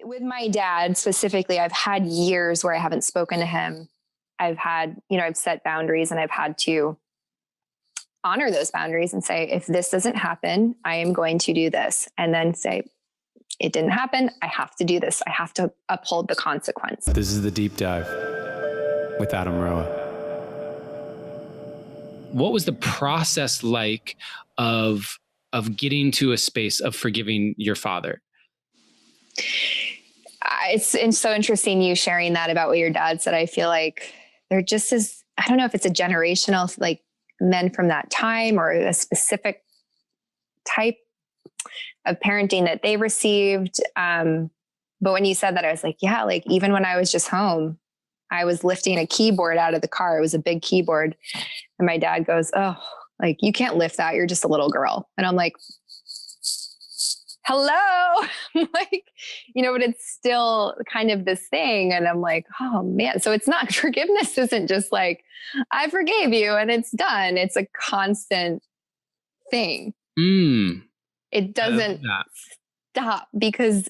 With my dad specifically, I've had years where I haven't spoken to him. I've had, I've set boundaries and I've had to honor those boundaries and say, if this doesn't happen, I am going to do this. And then say, it didn't happen. I have to do this. I have to uphold the consequence. This is the deep dive with Adam Roa. What was the process like of getting to a space of forgiving your father? It's so interesting you sharing that about what your dad said. I feel like there just is, I don't know if it's a generational, like men from that time or a specific type of parenting that they received. But when you said that, I was like, yeah, like even when I was just home, I was lifting a keyboard out of the car. It was a big keyboard. And my dad goes, oh, like, you can't lift that. You're just a little girl. And I'm like, hello. Like, but it's still kind of this thing. And I'm like, oh man. So it's not, forgiveness isn't just like, I forgave you and it's done. It's a constant thing. It doesn't stop, because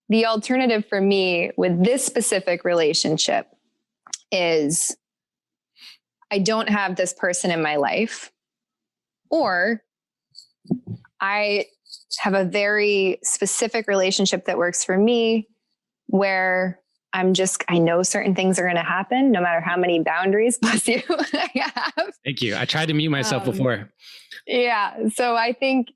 the alternative for me with this specific relationship is I don't have this person in my life, or I have a very specific relationship that works for me where I know certain things are going to happen no matter how many boundaries, bless you, I have. Thank you. I tried to mute myself before. Yeah. So I think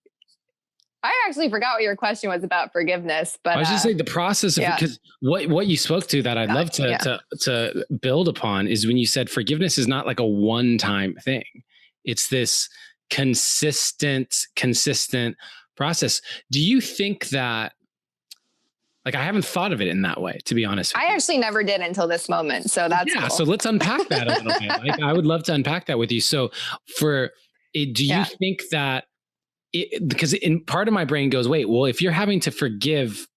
I actually forgot what your question was about forgiveness, but I was just saying the process of it, because what you spoke to that I'd love to build upon is when you said forgiveness is not like a one-time thing. It's this consistent process. Do you think that, like, I haven't thought of it in that way, to be honest with you. I actually never did until this moment. So that's cool. So let's unpack that a little bit. Like, I would love to unpack that with you. So do you think that because in part of my brain goes, wait, well, if you're having to forgive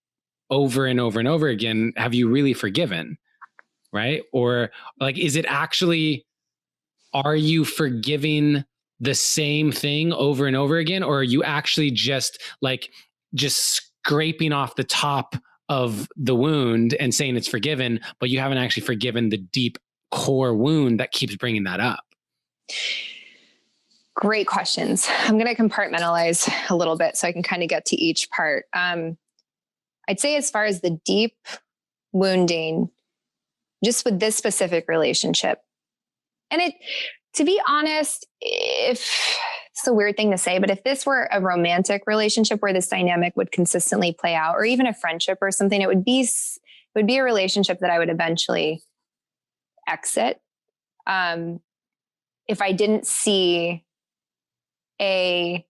over and over and over again, have you really forgiven? Right? Or like, is it actually, are you forgiving the same thing over and over again? Or are you actually just scraping off the top of the wound and saying it's forgiven, but you haven't actually forgiven the deep core wound that keeps bringing that up? Great questions. I'm going to compartmentalize a little bit so I can kind of get to each part. I'd say as far as the deep wounding, just with this specific relationship, and to be honest, it's a weird thing to say, but if this were a romantic relationship where this dynamic would consistently play out, or even a friendship or something, it would be a relationship that I would eventually exit. If I didn't see an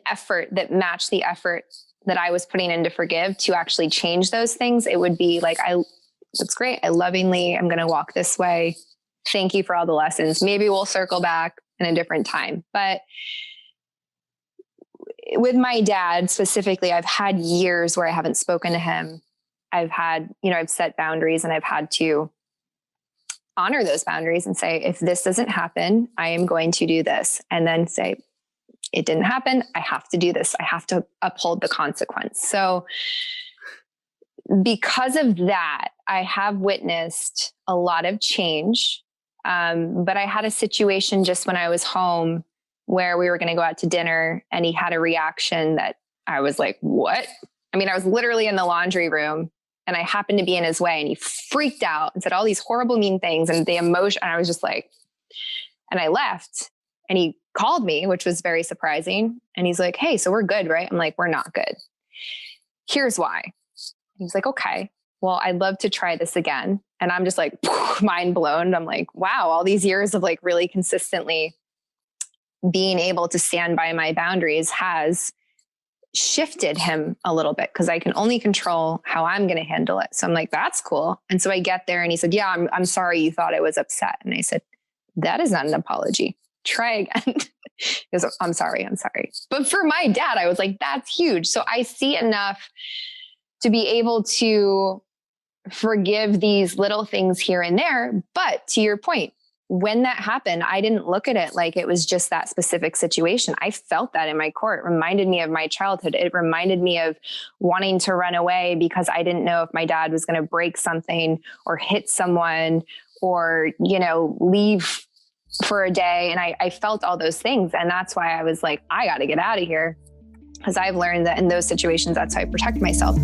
effort that matched the effort that I was putting in to forgive to actually change those things, it would be like, that's great. I'm going to walk this way. Thank you for all the lessons. Maybe we'll circle back in a different time. But with my dad specifically, I've had years where I haven't spoken to him. I've had, I've set boundaries and I've had to honor those boundaries and say, if this doesn't happen, I am going to do this. And then say, it didn't happen. I have to do this. I have to uphold the consequence. So because of that, I have witnessed a lot of change. But I had a situation just when I was home where we were going to go out to dinner and he had a reaction that I was like, what? I mean, I was literally in the laundry room and I happened to be in his way and he freaked out and said all these horrible, mean things, and the emotion. And I was just like, and I left and he called me, which was very surprising. And he's like, hey, so we're good, right? I'm like, we're not good. Here's why. He's like, okay, well, I'd love to try this again. And I'm just like, mind blown. I'm like, wow, all these years of like really consistently being able to stand by my boundaries has shifted him a little bit, because I can only control how I'm going to handle it. So I'm like, that's cool. And so I get there and he said, yeah, I'm sorry you thought I was upset. And I said, that is not an apology. Try again. He goes, I'm sorry. But for my dad, I was like, that's huge. So I see enough to be able to forgive these little things here and there. But to your point, when that happened, I didn't look at it like it was just that specific situation. I felt that in my core. It reminded me of my childhood. It reminded me of wanting to run away because I didn't know if my dad was going to break something or hit someone or, leave for a day. And I felt all those things. And that's why I was like, I got to get out of here. Because I've learned that in those situations, that's how I protect myself.